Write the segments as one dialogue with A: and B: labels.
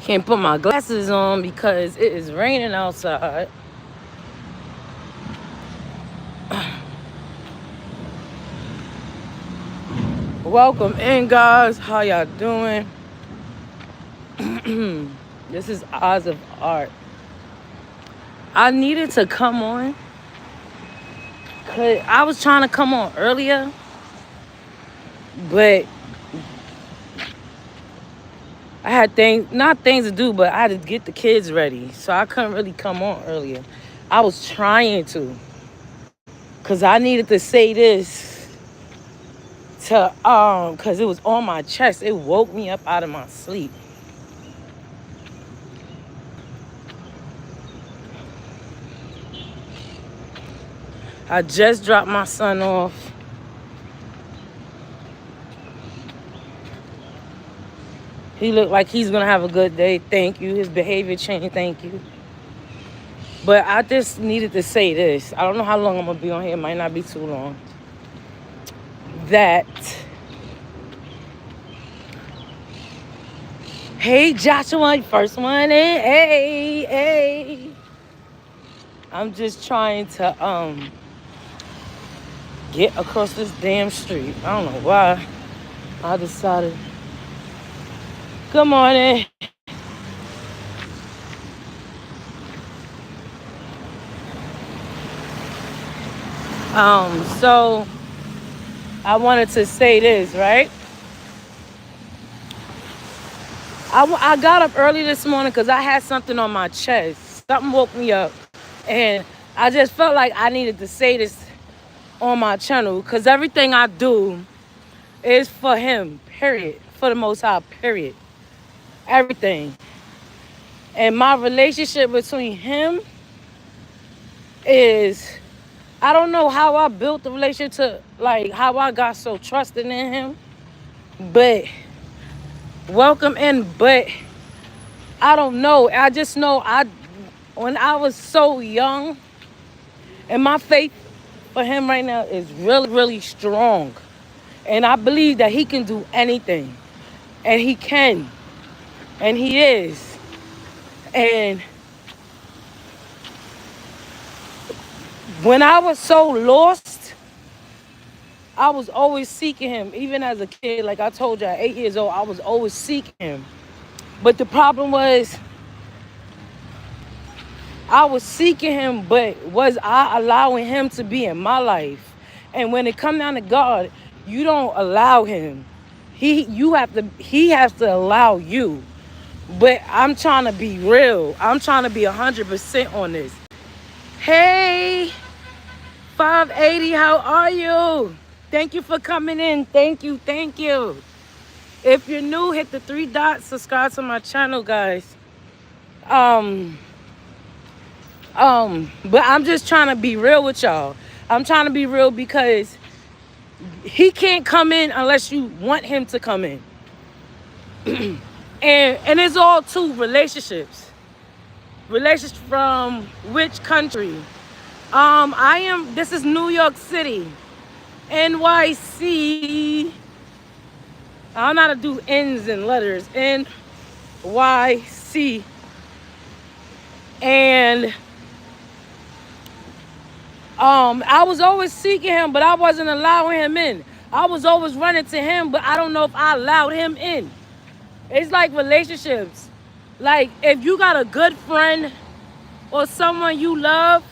A: Can't put my glasses on because it is raining outside. Welcome in, guys. How y'all doing? This is Eyez of Art. I needed to come on because I was trying to come on earlier, but I had not things to do, but I had to get the kids ready. So I couldn't really come on earlier. I was trying to because I needed to say this because it was on my chest. It woke me up out of my sleep. I just dropped my son off. He looked like he's gonna have a good day. Thank you. His behavior changed. Thank you. But I just needed to say this. I don't know how long I'm gonna be on here. It might not be too long. That, hey Joshua, first one in. Hey, hey. I'm just trying to get across this damn street. I don't know why I decided. Good morning. So I wanted to say this, right? I got up early this morning because I had something on my chest. Something woke me up. And I just felt like I needed to say this on my channel because everything I do is for him, period. For the Most High, period. Everything. And my relationship between him is, I don't know how I built the relationship to, like, how I got so trusting in him. But, welcome in, but I don't know. I just know when I was so young, and my faith for him right now is really, really strong. And I believe that he can do anything. And he can. And he is. And when I was so lost, I was always seeking him. Even as a kid, like I told you, at 8 years old, I was always seeking him. But the problem was, I was seeking him, but was I allowing him to be in my life? And when it comes down to God, you don't allow him. He has to allow you. But I'm trying to be real. I'm trying to be 100% on this. Hey, 580, how are you? Thank you for coming in. Thank you, thank you. If you're new, hit the 3 dots, subscribe to my channel, guys. But I'm just trying to be real with y'all. I'm trying to be real because he can't come in unless you want him to come in. And it's all two relationships. Relationships from which country? This is New York City. NYC. I don't know how to do N's and letters. NYC. And I was always seeking him, but I wasn't allowing him in. I was always running to him, but I don't know if I allowed him in. It's like relationships. Like, if you got a good friend or someone you love,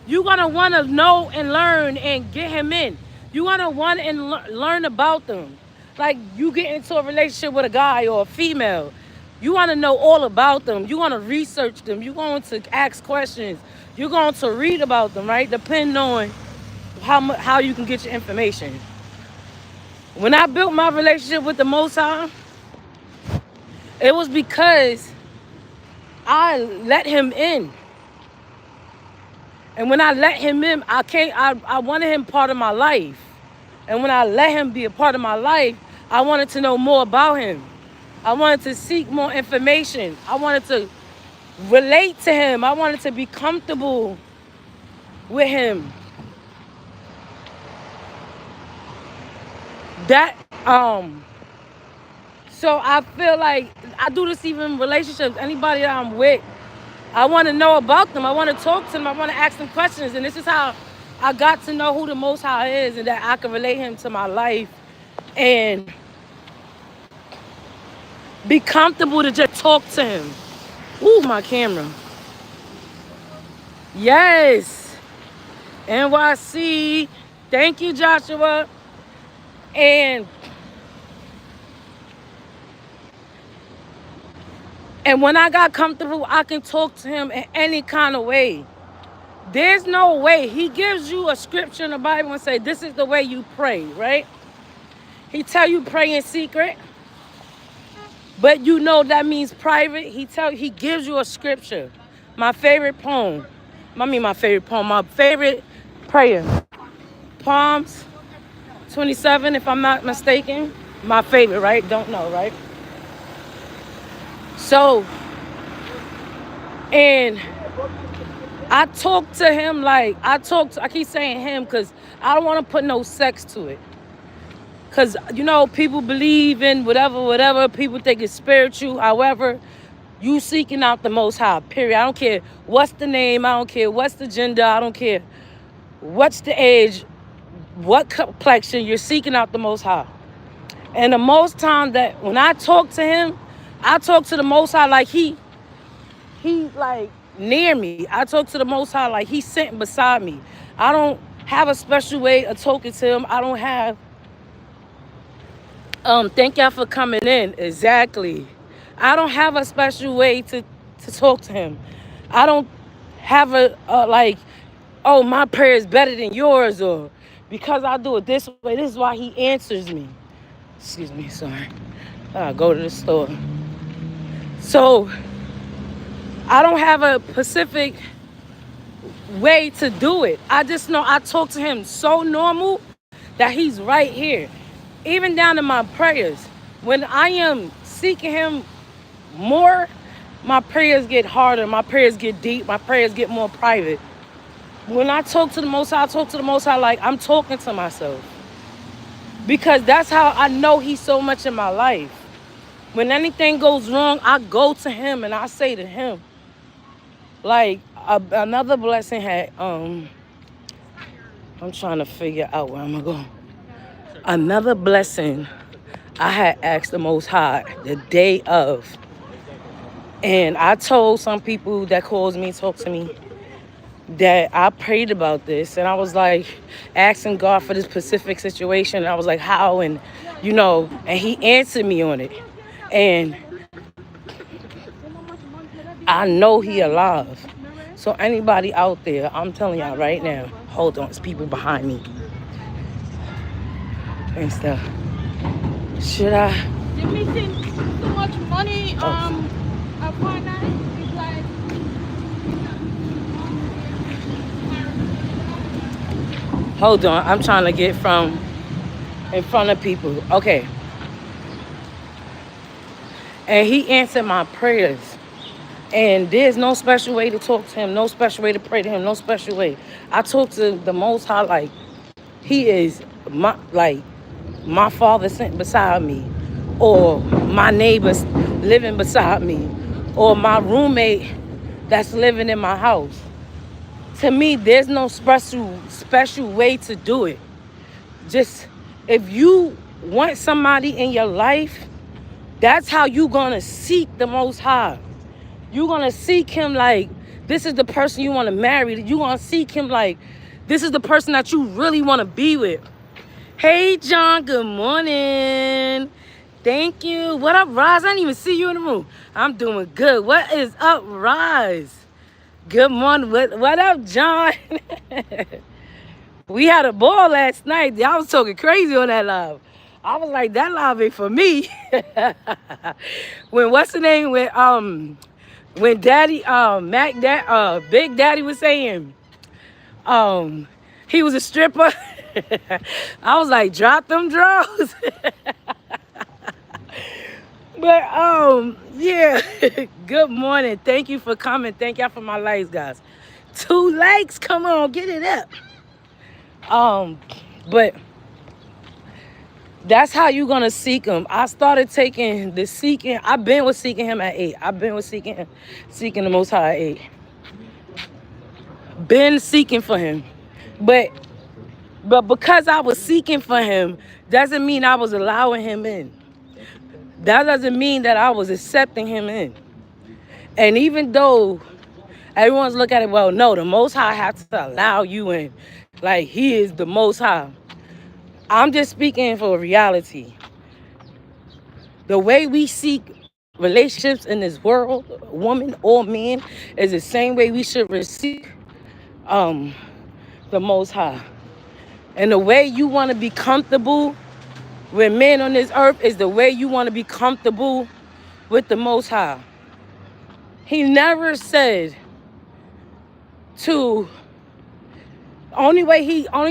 A: you're going to want to know and learn and get him in. You want to want and learn about them. Like, you get into a relationship with a guy or a female. You want to know all about them. You want to research them. You're going to ask questions. You're going to read about them, right? Depending on how you can get your information. When I built my relationship with the Most High, it was because I let him in. And when I let him in, I wanted him part of my life. And when I let him be a part of my life, I wanted to know more about him. I wanted to seek more information. I wanted to relate to him. I wanted to be comfortable with him. So I feel like I do this even in relationships. Anybody that I'm with, I want to know about them. I want to talk to them. I want to ask them questions. And this is how I got to know who the Most High is and that I can relate him to my life and be comfortable to just talk to him. Ooh, my camera. Yes. NYC. Thank you, Joshua. And when I got comfortable, I can talk to him in any kind of way. There's no way. He gives you a scripture in the Bible and say, this is the way you pray, right? He tell you pray in secret, but you know that means private. He gives you a scripture. My favorite poem. My favorite prayer. Psalms 27, if I'm not mistaken. My favorite, right? Don't know, right? So, and I talk to him like, I keep saying him because I don't want to put no sex to it. Because, people believe in whatever. People think it's spiritual. However, you seeking out the Most High, period. I don't care what's the name. I don't care what's the gender. I don't care what's the age, what complexion. You're seeking out the Most High. And the most time that when I talk to him, I talk to the Most High like he like near me. I talk to the Most High like he's sitting beside me. I don't have a special way of talking to him. I don't have thank y'all for coming in. Exactly. I don't have a special way to talk to him. I don't have a like, oh, my prayer is better than yours, or because I do it this way. This is why he answers me. Excuse me, sorry. I go to the store. So I don't have a specific way to do it. I just know I talk to him so normal that he's right here. Even down to my prayers. When I am seeking him more, my prayers get harder. My prayers get deep. My prayers get more private. When I talk to the Most High, I talk to the Most High like I'm talking to myself. Because that's how I know he's so much in my life. When anything goes wrong, I go to him and I say to him, like, another blessing had, I'm trying to figure out where I'm going to go. Another blessing I had asked the Most High the day of. And I told some people that calls me, talk to me, that I prayed about this. And I was like, asking God for this specific situation. And I was like, how? And, and he answered me on it. And I know he alive. So anybody out there, I'm telling y'all right now, hold on, it's people behind me and stuff. Should I?
B: You're making so much money. Upon that, it's like.
A: Hold on, I'm trying to get from in front of people. Okay. And he answered my prayers. And there's no special way to talk to him, no special way to pray to him, no special way. I talk to the Most High like he is my father sitting beside me, or my neighbors living beside me, or my roommate that's living in my house. To me, there's no special way to do it. Just if you want somebody in your life, that's how you gonna seek the Most High. You're going to seek him like, this is the person you want to marry. You're going to seek him like, this is the person that you really want to be with. Hey, John, good morning. Thank you. What up, Roz? I didn't even see you in the room. I'm doing good. What is up, Roz? Good morning. What up, John? We had a ball last night. I was talking crazy on that live. I was like, that live ain't for me. What's the name? When Daddy, Big Daddy was saying, he was a stripper. I was like, drop them draws. But, yeah. Good morning. Thank you for coming. Thank y'all for my likes, guys. 2 likes. Come on, get it up. But That's how you gonna seek him. I started taking the seeking. I've been with seeking him at 8. I've been with seeking the Most High at 8. Been seeking for him, but because I was seeking for him, doesn't mean I was allowing him in. That doesn't mean that I was accepting him in. And even though everyone's look at it, well, no, the Most High has to allow you in. Like, he is the Most High. I'm just speaking for reality. The way we seek relationships in this world, woman or man, is the same way we should receive um, the Most High. And the way you want to be comfortable with men on this earth is the way you want to be comfortable with the Most High. He never said to, only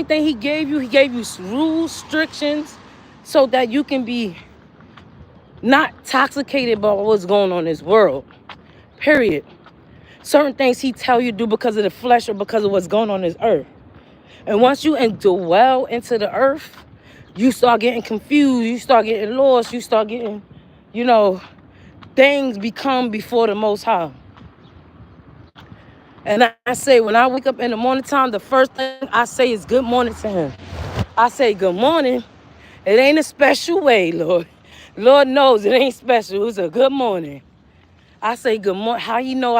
A: thing he gave you rules, restrictions, so that you can be not intoxicated by what's going on in this world. Period. Certain things he tell you to do because of the flesh or because of what's going on this earth. And once you dwell into the earth, you start getting confused, you start getting lost, you start getting, things become before the Most High. And I say, when I wake up in the morning time, the first thing I say is good morning to him. I say, good morning. It ain't a special way, Lord. Lord knows it ain't special. It's a good morning. I say good morning. How you know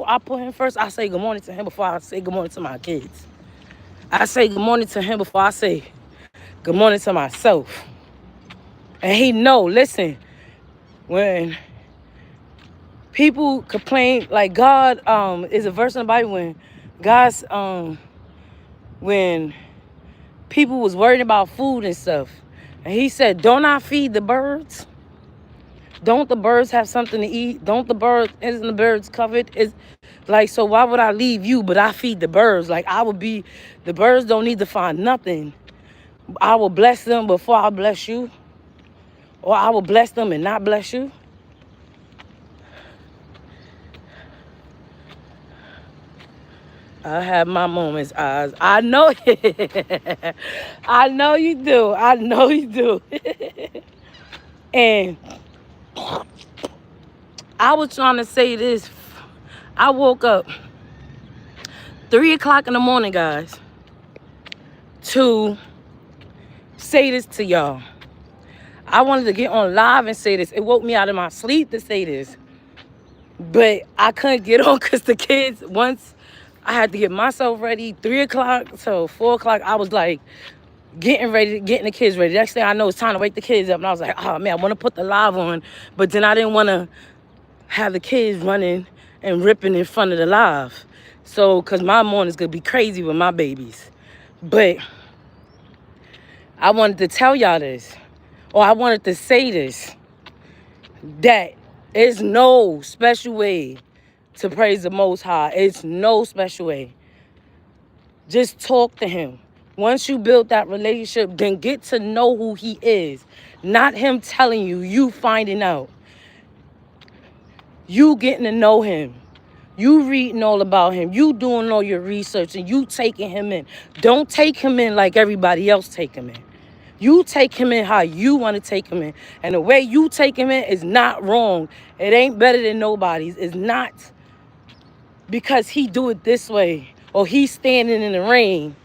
A: I put him first? I say good morning to him before I say good morning to my kids. I say good morning to him before I say good morning to myself. And he know, listen, when people complain, like God is a verse in the Bible when God's when people was worried about food and stuff. And he said, don't I feed the birds? Don't the birds have something to eat? Isn't the birds covered? Is like, so why would I leave you, but I feed the birds? Like, the birds don't need to find nothing. I will bless them before I bless you. Or I will bless them and not bless you. I have my moments, Eyez. I know it. I know you do. I know you do. And I was trying to say this. I woke up 3 o'clock in the morning, guys, to say this to y'all. I wanted to get on live and say this. It woke me out of my sleep to say this. But I couldn't get on because the kids, once I had to get myself ready, 3 o'clock till 4 o'clock, I was like getting the kids ready. Next thing I know, it's time to wake the kids up. And I was like, oh man, I want to put the live on. But then I didn't want to have the kids running and ripping in front of the live. So, because my morning's going to be crazy with my babies. But I wanted to tell y'all this, or I wanted to say this, that it's no special way to praise the Most High. It's no special way. Just talk to him. Once you build that relationship, then get to know who he is. Not him telling you, you finding out. You getting to know him. You reading all about him. You doing all your research and you taking him in. Don't take him in like everybody else take him in. You take him in how you want to take him in. And the way you take him in is not wrong. It ain't better than nobody's. It's not because he do it this way or he's standing in the rain.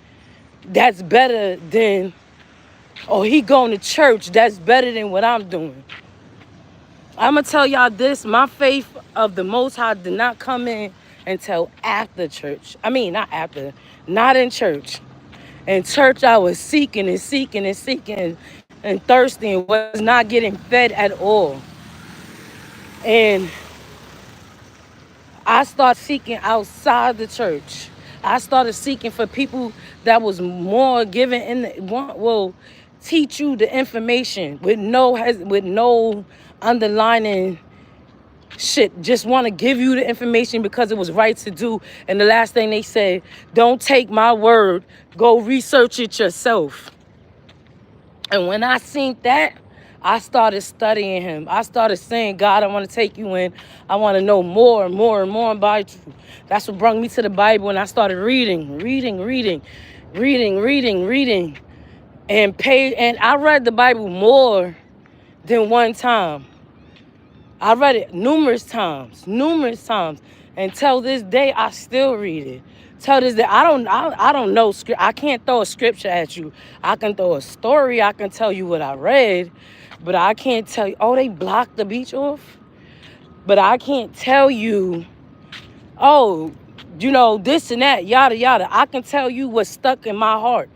A: That's better than, or he going to church. That's better than what I'm doing. I'm going to tell y'all this. My faith of the Most High did not come in until after church. I mean, not after. Not in church. In church, I was seeking and seeking and seeking and thirsty and was not getting fed at all. And I started seeking outside the church. I started seeking for people that was more giving will teach you the information with no underlining shit. Just want to give you the information because it was right to do. And the last thing they said, don't take my word, go research it yourself. And when I seen that, I started studying him. I started saying, God, I want to take you in. I want to know more and more and more about you. That's what brought me to the Bible. And I started reading. And I read the Bible more than one time. I read it numerous times. And till this day, I still read it. Till this day, I don't know script. I can't throw a scripture at you. I can throw a story. I can tell you what I read, but I can't tell you. Oh, they blocked the beach off, but I can't tell you. Oh, this and that, yada yada. I can tell you what's stuck in my heart.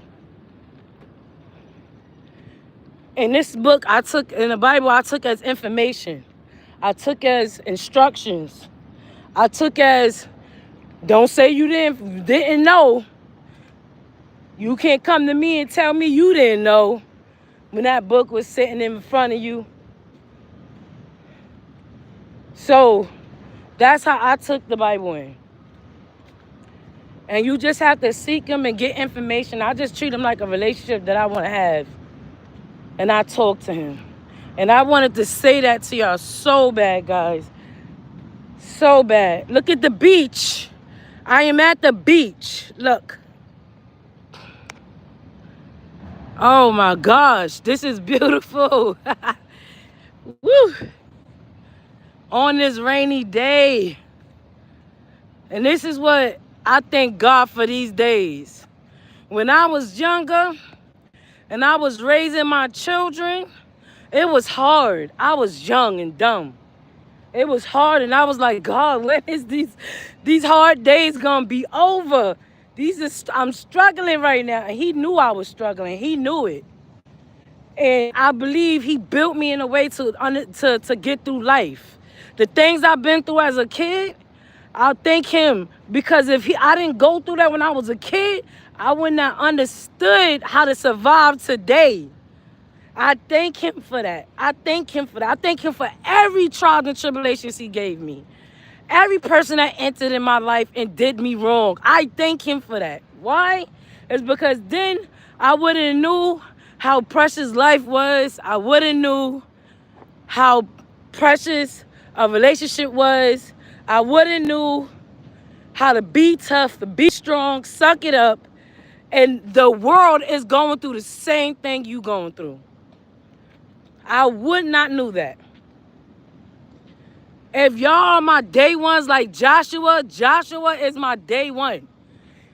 A: In this book, in the Bible, I took as information. I took as instructions. I took as, don't say you didn't know. You can't come to me and tell me you didn't know when that book was sitting in front of you. So that's how I took the Bible in. And you just have to seek him and get information. I just treat him like a relationship that I want to have. And I talk to him. And I wanted to say that to y'all so bad, guys. So bad. Look at the beach. I am at the beach. Look. Oh my gosh. This is beautiful. Woo. On this rainy day. And this is what I thank God for these days. When I was younger and I was raising my children, it was hard. I was young and dumb. It was hard, and I was like, God, when is these hard days gonna be over? I'm struggling right now. And he knew I was struggling. He knew it. And I believe he built me in a way to get through life. The things I've been through as a kid, I'll thank him, because if I didn't go through that when I was a kid, I would not understood how to survive today. I thank him for that. I thank him for every trial and tribulations he gave me. Every person that entered in my life and did me wrong, I thank him for that. Why? It's because then I wouldn't knew how precious life was. I wouldn't knew how precious a relationship was. I wouldn't knew how to be tough, to be strong, suck it up. And the world is going through the same thing you going through. I would not knew that. If y'all are my day ones like Joshua is my day one.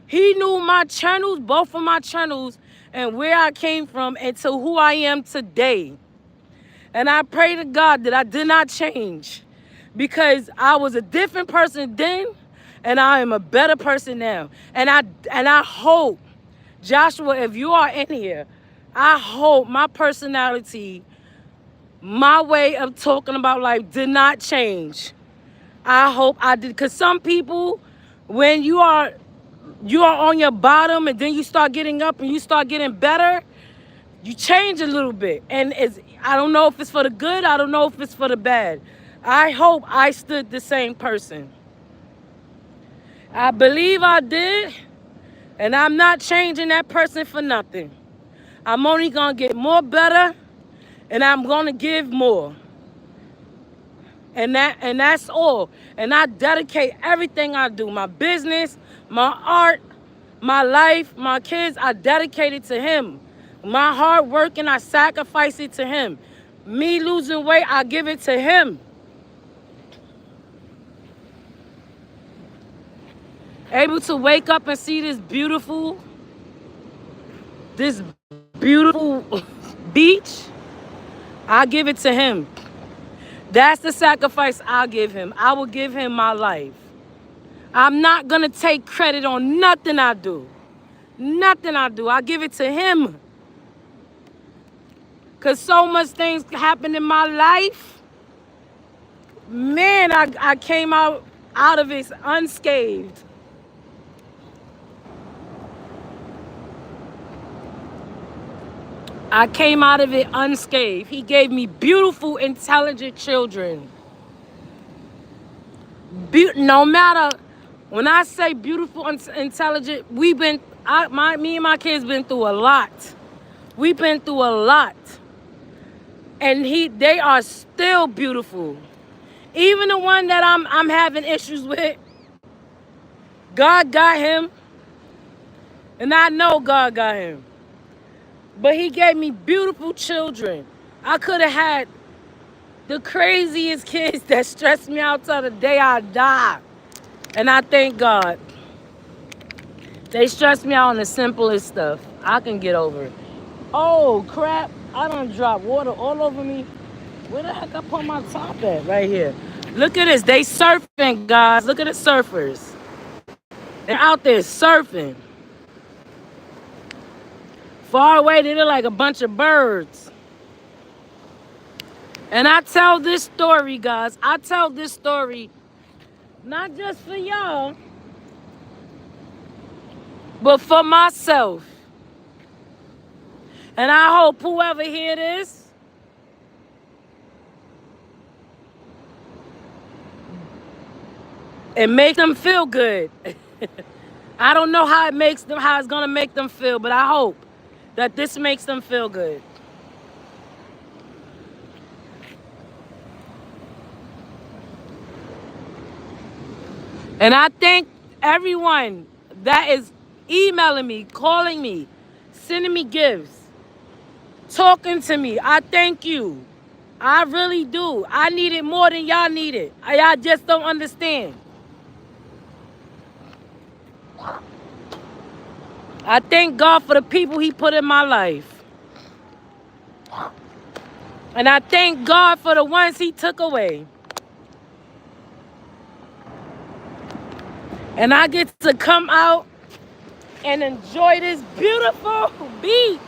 A: He knew my channels, both of my channels, and where I came from and to who I am today. And I pray to God that I did not change, because I was a different person then and I am a better person now. And I hope, Joshua, if you are in here, I hope my personality, my way of talking about life did not change. I hope I did. Because some people, when you are on your bottom and then you start getting up and you start getting better, you change a little bit. And I don't know if it's for the good. I don't know if it's for the bad. I hope I stood the same person. I believe I did. And I'm not changing that person for nothing. I'm only going to get more better. And I'm going to give more. And that's all. And I dedicate everything I do, my business, my art, my life, my kids, I dedicate it to him. My hard work, and I sacrifice it to him. Me losing weight, I give it to him. Able to wake up and see this beautiful beach, I give it to him. That's the sacrifice I'll give him. I will give him my life. I'm not going to take credit on nothing I do. Nothing I do. I give it to him. Because so much things happen in my life. Man, I came out of it unscathed. I came out of it unscathed. He gave me beautiful, intelligent children. No matter, when I say beautiful, intelligent, me and my kids been through a lot. We've been through a lot. And they are still beautiful. Even the one that I'm having issues with, God got him. And I know God got him. But he gave me beautiful children. I could have had the craziest kids that stressed me out till the day I die. And I thank God. They stress me out on the simplest stuff. I can get over it. Oh, crap. I done dropped water all over me. Where the heck I put my top at? Right here. Look at this. They surfing, guys. Look at the surfers. They're out there surfing. Far away, they look like a bunch of birds. And I tell this story, guys. I tell this story not just for y'all, but for myself. And I hope whoever hear this, it make them feel good. I don't know how it makes them, how it's gonna make them feel, but I hope that this makes them feel good. And I thank everyone that is emailing me, calling me, sending me gifts, talking to me. I thank you. I really do. I need it more than y'all need it. Y'all just don't understand. I thank God for the people he put in my life. And I thank God for the ones he took away. And I get to come out and enjoy this beautiful beach.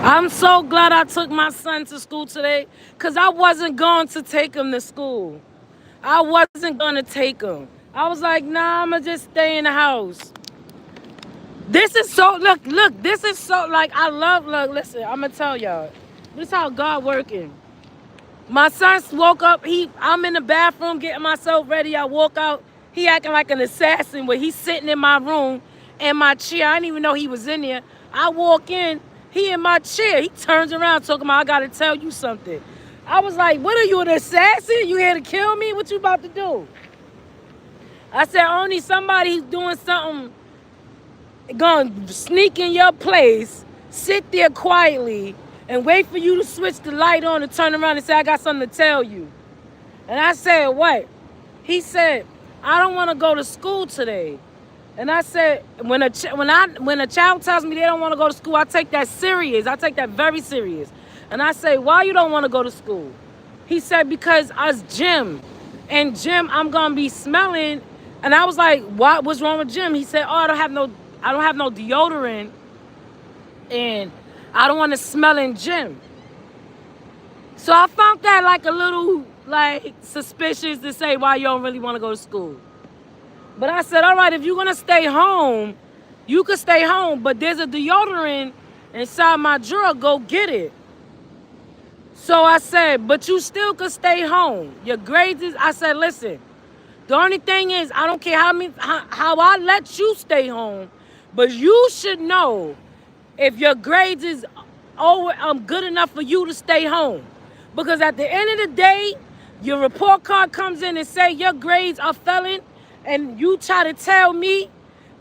A: I'm so glad I took my son to school today because I wasn't going to take him to school. I wasn't going to take him. I was like, nah, I'm going to just stay in the house. This is so, look, this is so, like, I love, look, listen, I'm going to tell y'all. This is how God working. My son woke up, I'm in the bathroom getting myself ready. I walk out, he acting like an assassin where he's sitting in my room in my chair. I didn't even know he was in there. I walk in, he in my chair. He turns around talking about, I got to tell you something. I was like, what are you, an assassin? You here to kill me? What you about to do? I said, only somebody who's doing something gonna sneak in your place, sit there quietly, and wait for you to switch the light on and turn around and say, I got something to tell you. And I said, what? He said, I don't want to go to school today. And I said, when a child tells me they don't want to go to school, I take that serious. I take that very serious. And I say, why you don't want to go to school? He said, because us gym. And gym, I'm gonna be smelling. And I was like, what's wrong with gym? He said, oh, I don't have no deodorant, and I don't want to smell in gym. So I found that like a little like suspicious to say why you don't really want to go to school. But I said, all right, if you're gonna stay home, you can stay home. But there's a deodorant inside my drawer. Go get it. So I said, but you still could stay home. Your grades is. I said, listen. The only thing is, I don't care how I let you stay home, but you should know if your grades is good enough for you to stay home. Because at the end of the day, your report card comes in and say your grades are failing, and you try to tell me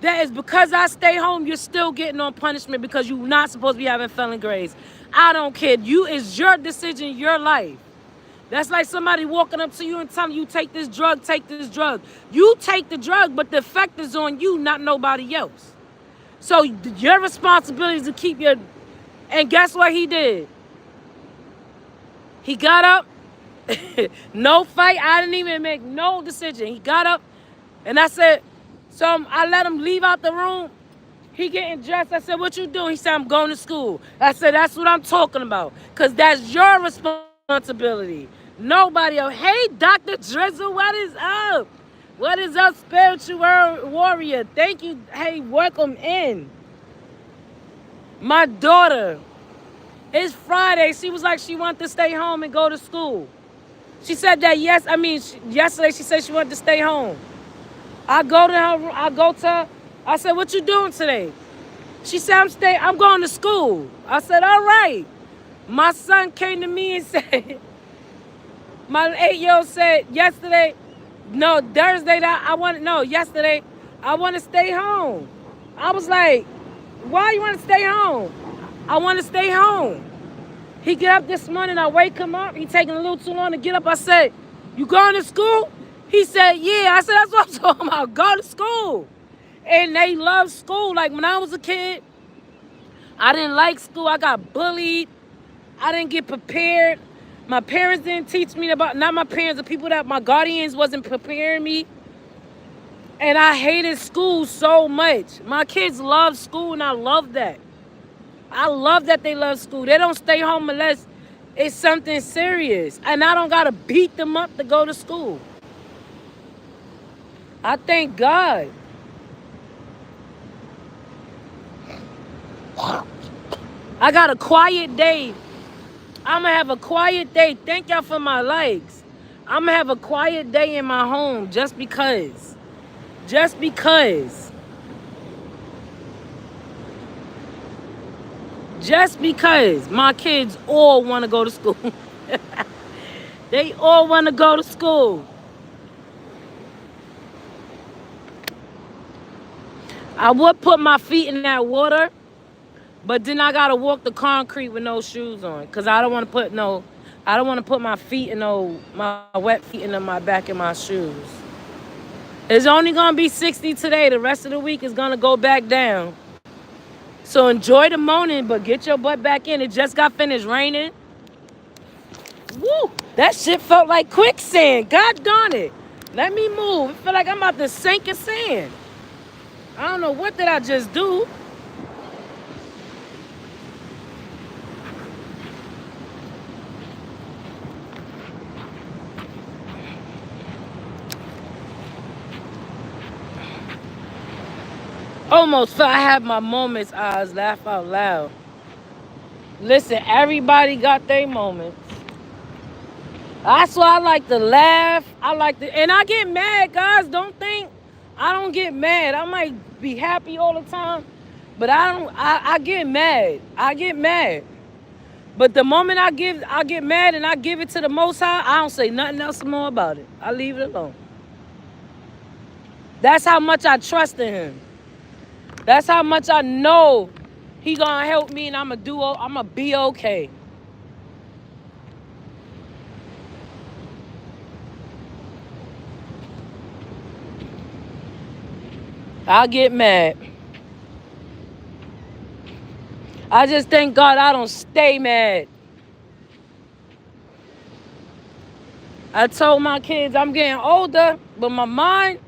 A: that it's because I stay home, you're still getting on punishment because you're not supposed to be having failing grades. I don't care. It's your decision, your life. That's like somebody walking up to you and telling you, take this drug, take this drug. You take the drug, but the effect is on you, not nobody else. So your responsibility is to keep your... And guess what he did? He got up. No fight. I didn't even make no decision. He got up, and I said, so I let him leave out the room. He getting dressed. I said, what you doing? He said, I'm going to school. I said, that's what I'm talking about, because that's your responsibility. Nobody else. Hey, Dr. Drizzle, what is up? What is up, spiritual warrior? Thank you. Hey, welcome in. My daughter, it's Friday. She was like she wanted to stay home and go to school. She said that yesterday she said she wanted to stay home. I go to her. I said, what you doing today? She said, I'm going to school. I said, all right. My son came to me and said, my 8-year-old said yesterday, no, Thursday, yesterday, I want to stay home. I was like, why you want to stay home? I want to stay home. He get up this morning, I wake him up, he taking a little too long to get up. I said, you going to school? He said, yeah. I said, that's what I'm talking about, go to school. And they love school. Like when I was a kid, I didn't like school. I got bullied. I didn't get prepared. My parents didn't teach me about, not my parents, the people that my guardians wasn't preparing me. And I hated school so much. My kids love school and I love that. I love that they love school. They don't stay home unless it's something serious. And I don't got to beat them up to go to school. I thank God. I got a quiet day. I'm going to have a quiet day. Thank y'all for my likes. I'm going to have a quiet day in my home just because. Just because. Just because my kids all want to go to school. They all want to go to school. I would put my feet in that water, but then I gotta walk the concrete with no shoes on, cause I don't want to put my feet in my wet feet in my back in my shoes. It's only gonna be 60 today. The rest of the week is gonna go back down. So enjoy the morning, but get your butt back in. It just got finished raining. Woo! That shit felt like quicksand. God darn it. Let me move. It feel like I'm about to sink in sand. I don't know what did I just do. Almost felt I had my moments. Eyes, laugh out loud. Listen, everybody got their moments. That's why I like to laugh. And I get mad, guys. Don't think I don't get mad. I might be happy all the time, but I get mad. I get mad. But the moment I get mad and I give it to the Most High, I don't say nothing else more about it. I leave it alone. That's how much I trust in him. That's how much I know he gonna help me and I'm gonna be okay. I get mad. I just thank God I don't stay mad. I told my kids I'm getting older, but my mind,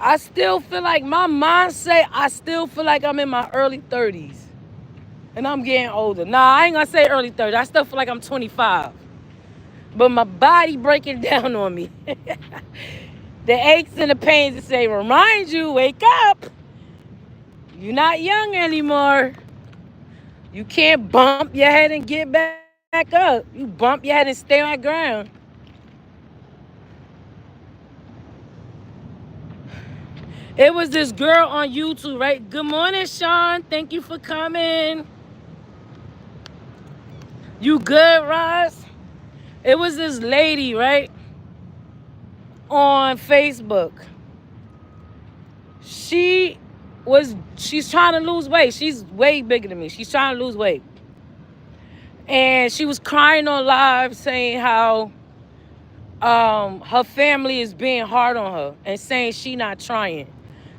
A: I still feel like my mindset, I still feel like I'm in my early 30s. And I'm getting older. Nah, I ain't gonna say early 30s. I still feel like I'm 25. But my body breaking down on me. The aches and the pains that say, remind you, wake up. You're not young anymore. You can't bump your head and get back up. You bump your head and stay on the ground. It was this girl on YouTube, right? Good morning, Sean. Thank you for coming. You good, Ross? It was this lady, right? On Facebook. She's trying to lose weight. She's way bigger than me. She's trying to lose weight. And she was crying on live saying how her family is being hard on her and saying she not trying.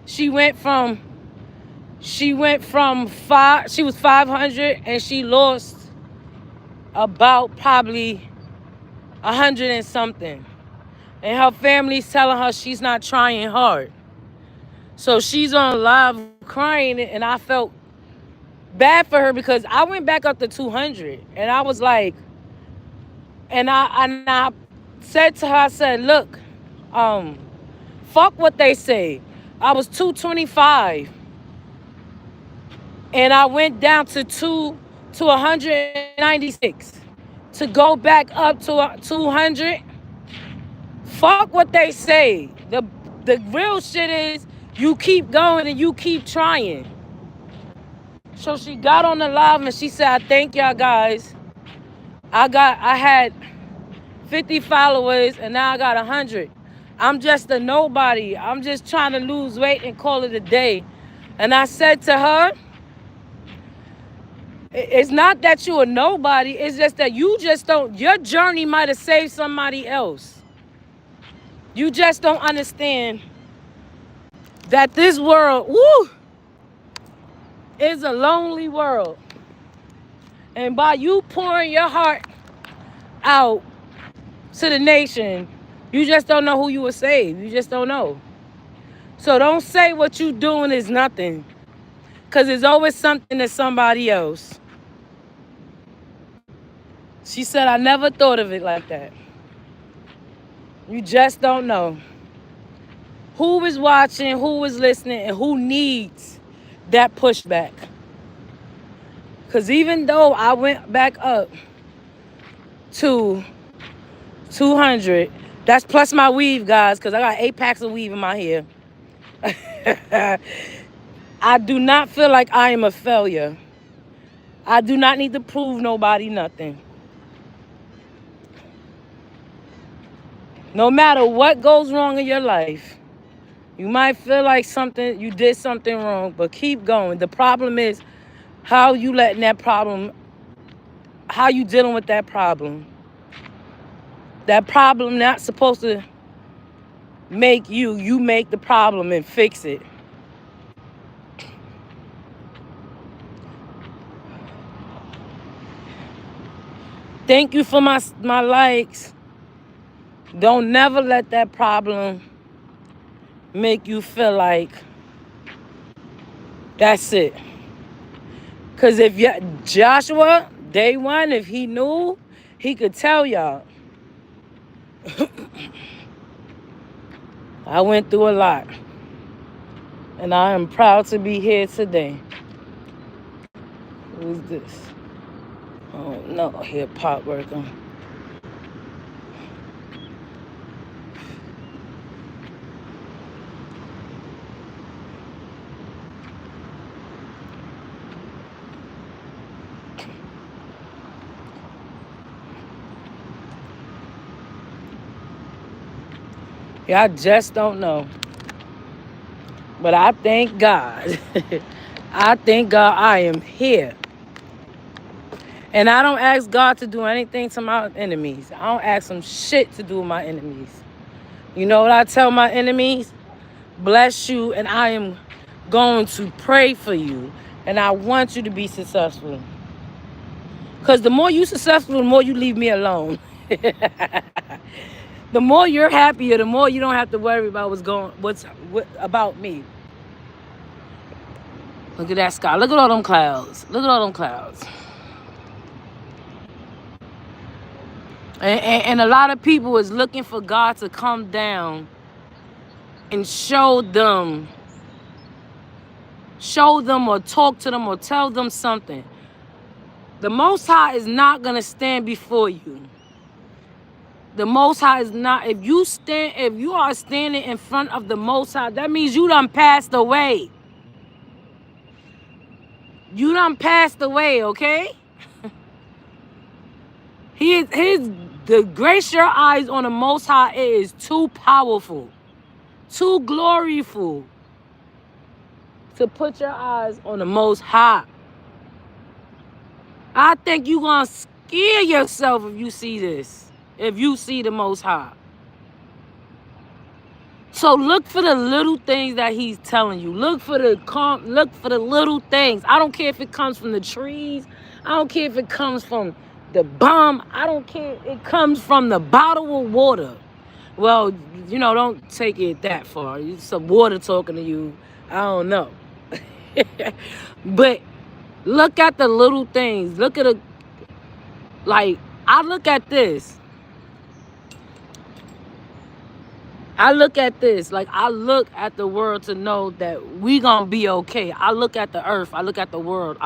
A: She was 500 and she lost about probably 100 and something. And her family's telling her she's not trying hard. So she's on live crying, and I felt bad for her because I went back up to 200. And I was like, and I said to her, I said, look, fuck what they say. I was 225. And I went down to 196. To go back up to 200, fuck what they say. The real shit is you keep going and you keep trying. So she got on the live and she said, I thank y'all guys I had 50 followers and now I got 100. I'm just a nobody. I'm just trying to lose weight and call it a day. And I said to her, it's not that you a nobody. It's just that you just don't, your journey might have saved somebody else. You just don't understand that this world, woo, is a lonely world. And by you pouring your heart out to the nation, you just don't know who you will save. You just don't know. So don't say what you doing is nothing. Because there's always something to somebody else. She said, I never thought of it like that. You just don't know who is watching, who is listening, and who needs that pushback. Because even though I went back up to 200, that's plus my weave, guys, because I got 8 packs of weave in my hair. I do not feel like I am a failure. I do not need to prove nobody nothing. No matter what goes wrong in your life, you might feel like you did something wrong, but keep going. The problem is how you letting that problem, how you dealing with that problem. That problem not supposed to make you make the problem and fix it. Thank you for my likes. Don't never let that problem make you feel like that's it. Because if Joshua, day one, if he knew, he could tell y'all. I went through a lot. And I am proud to be here today. Who is this? Oh no, hip hop working. Yeah, I just don't know. But I thank God. I thank God I am here. And I don't ask God to do anything to my enemies. I don't ask him shit to do with my enemies. You know what I tell my enemies? Bless you, and I am going to pray for you. And I want you to be successful. Because the more you successful, the more you leave me alone. The more you're happier, the more you don't have to worry about what's about me. Look at that sky. Look at all them clouds. Look at all them clouds. And a lot of people is looking for God to come down and show them or talk to them or tell them something. The Most High is not going to stand before you. The Most High is not, if you are standing in front of the Most High, that means you done passed away. You done passed away, okay? The grace your eyes on the Most High is too powerful, too gloriful to put your eyes on the Most High. I think you're going to scare yourself if you see this, if you see the Most High. So look for the little things that he's telling you. Look for the little things. I don't care if it comes from the trees. I don't care if it comes from the bomb. I don't care if it comes from the bottle of water. Well, don't take it that far. It's some water talking to you. I don't know. But look at the little things. I look at this. I look at this, I look at the world to know that we gonna be okay. I look at the earth, I look at the world,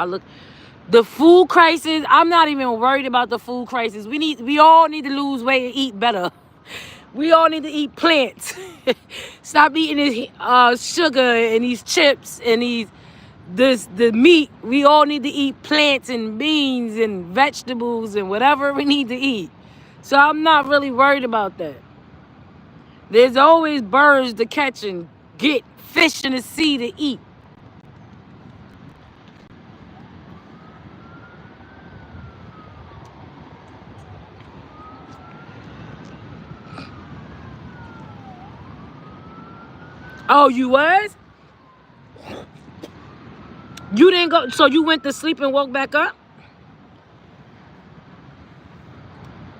A: the food crisis. I'm not even worried about the food crisis. We all need to lose weight and eat better. We all need to eat plants. Stop eating this sugar and these chips and these the meat. We all need to eat plants and beans and vegetables and whatever we need to eat. So I'm not really worried about that. There's always birds to catch and get, fish in the sea to eat. Oh, you was? You didn't go, so you went to sleep and woke back up?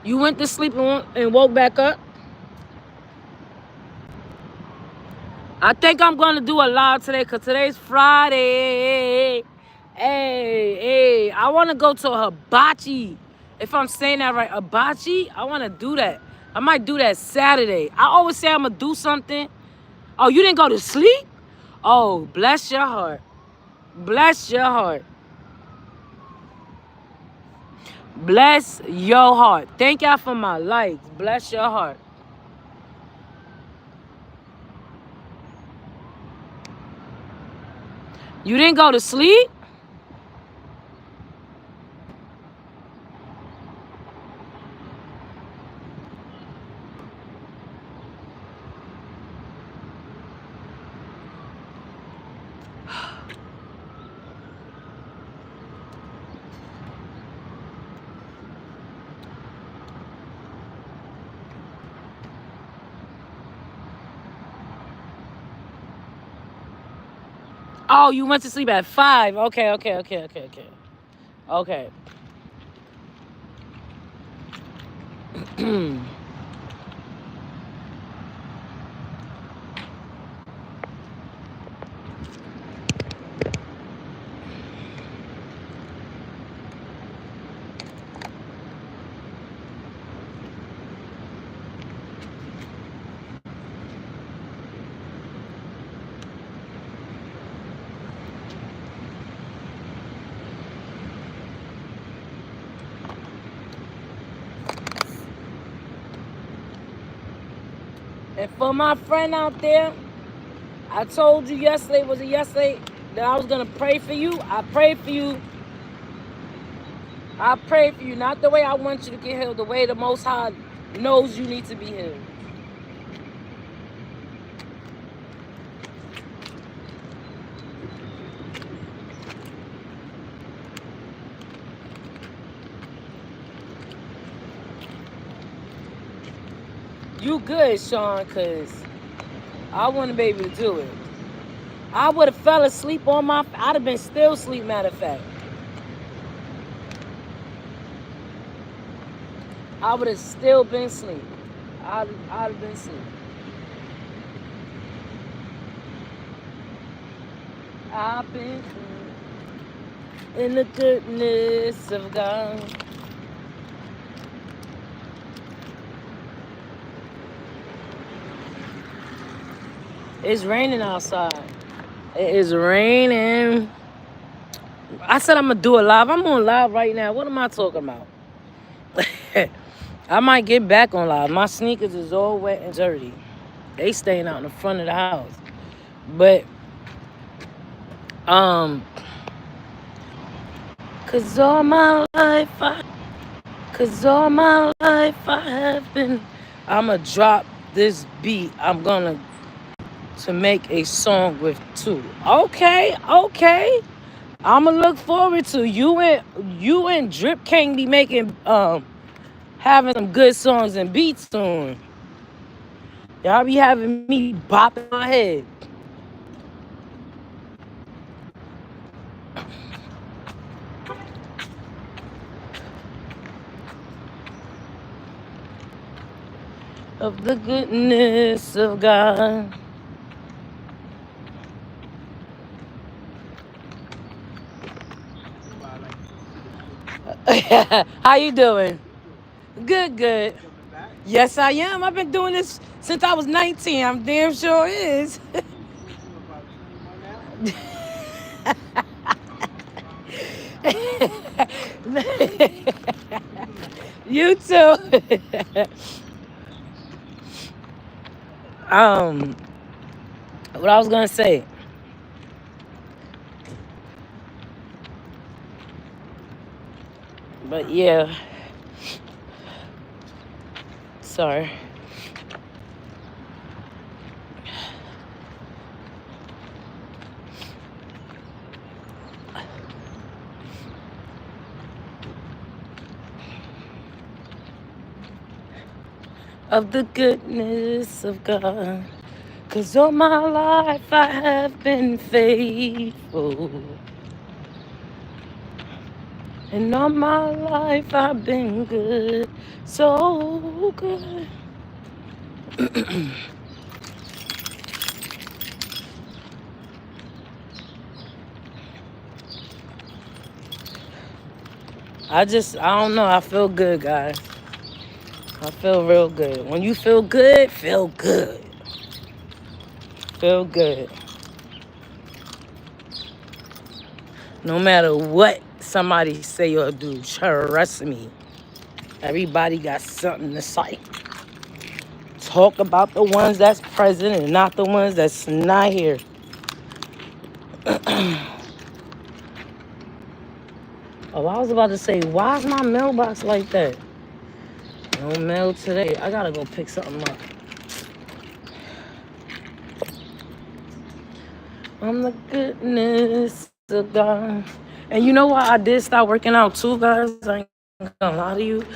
A: You went to sleep and woke back up? I think I'm going to do a live today because today's Friday. Hey, I want to go to a hibachi. If I'm saying that right, hibachi, I want to do that. I might do that Saturday. I always say I'm going to do something. Oh, you didn't go to sleep? Oh, bless your heart. Bless your heart. Bless your heart. Thank y'all for my likes. Bless your heart. You didn't go to sleep? Oh, you went to sleep at 5. Okay. Okay. And for my friend out there, I told you yesterday, was it yesterday, that I was going to pray for you? I prayed for you. I prayed for you, not the way I want you to get healed, the way the Most High knows you need to be healed. You good, Sean, because I wouldn't be able to do it. I would have fell asleep on my... I'd have been still asleep, matter of fact. I would have still been asleep. I'd have been asleep. I've been in the goodness of God. It's raining outside. It is raining. I said I'm going to do it live. I'm on live right now. What am I talking about? I might get back on live. My sneakers is all wet and dirty. They staying out in the front of the house. But, cause all my life I have been, I'ma drop this beat. I'm gonna to make a song with 2. Okay. I'ma look forward to you and Drip King be making having some good songs and beats soon. Y'all be having me bopping my head. Of the goodness of God. How you doing? Good. Yes, I am. I've been doing this since I was 19. I'm damn sure is. You too. What I was gonna say. But yeah, sorry. Of the goodness of God. 'Cause all my life I have been faithful. And all my life I've been good. So good. I don't know. I feel good, guys. I feel real good. When you feel good, feel good. Feel good. No matter what somebody say or do, trust me. Everybody got something to say. Talk about the ones that's present and not the ones that's not here. Oh, I was about to say, why is my mailbox like that? No mail today. I gotta go pick something up. On the goodness of God. And you know what? I did start working out too, guys. I ain't gonna lie to you.